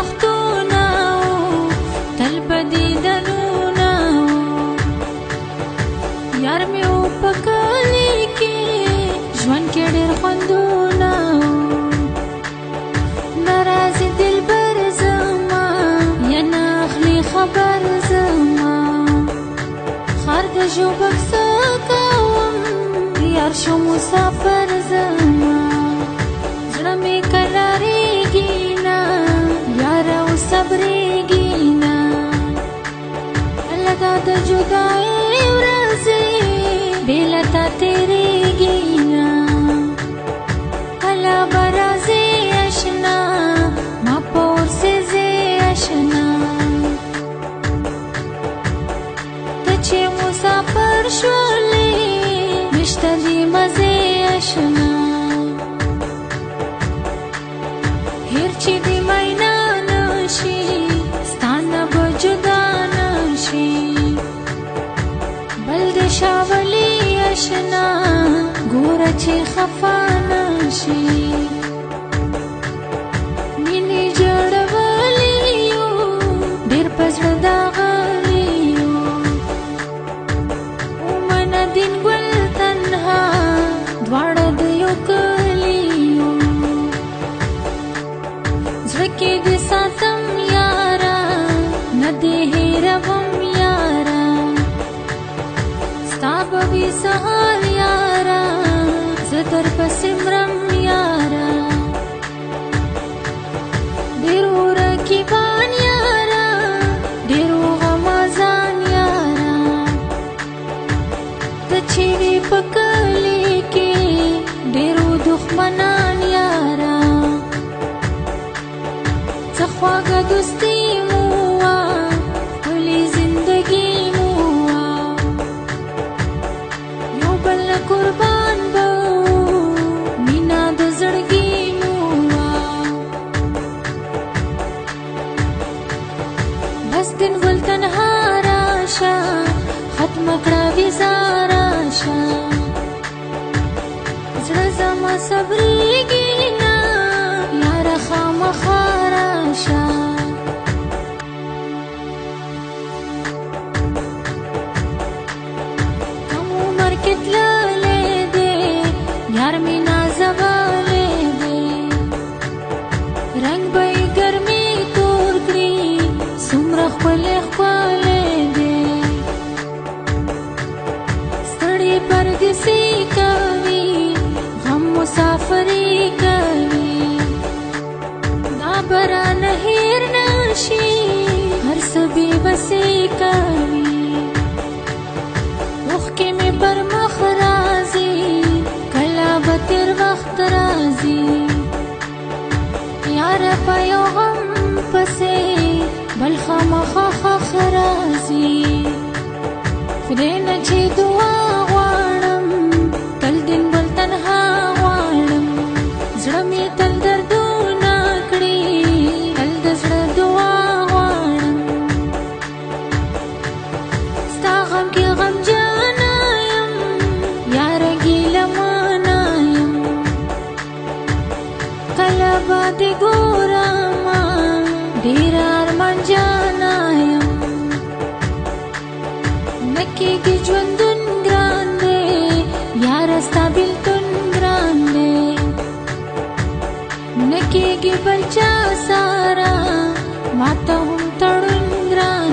وختونه تل بدې دنونه یار مې و په کلي کې ژوند کې ډېر خوندونه ناراضي دلبر زما یا نه اخلي خبر زما خر د ژوبک څه کوم یار شو مسافر زما زړه مې کرارېږي نه یاره اوس صبرېږي نه الله دا د جدایۍ ورځې بې له تا تېرېږي نه کله به راځې اشنا ما په ورسې ځې اشنا ته چې مسافر شولې نشته دې مزې اشنا هېر چې دې مینا نشي ستا نه به جدا نشي بل دې شاولي اشنا ګوره چې خفا نشي مینې جوړولي یو ډېر په زړه داغلي یو ومنه دین ګل تنها دواړه د یو کلي یو زړه کې دې ساتم یاره نه دې هېروم یاره ستا به وي سهار یاره زه درپسې مرم یاره ډېرو رقیبان یاره ډېرو غمازان یاره ته چې وې په کلي کې ډېرو دښمنان یاره څه خواږه دوستي مو وه ښکلې زندګي مو وه یو بل نه قربان به وو مینه د زړګي مو وه بس دین ګل تنها راشه ختمه کړه ویزا راشه زړه زما صبرېږي نه یاره خامخا راشه کم عمر کې تللی دی یار مې نازولی دی رنګ به یې ګرمې تور کړي څومره ښکلی ښکلی دی ستړي پردیسي کوي غم مسافري کوي دا به رانه هېر نشي هر څه بې بسې کوي اوښکې مې پر مخ راځي کله به تېر وخت راځي یاره په یو غم پسې بل خامخا ښخ راځي خدای نه چې دعا غواړم تل دین بل تنها غواړم زړه مې تل دردونه کړي تل د زړه دعا غواړم ستا غم کې غمجانه یم یاره ګیلمانه یم کله به دې ګورمه ډېره ارمانجانه یم نه کېږي ژوندون ګران دی یاره ستا بېلتون ګران دی نه کېږي بل چا ساره ماته هم تړون ګران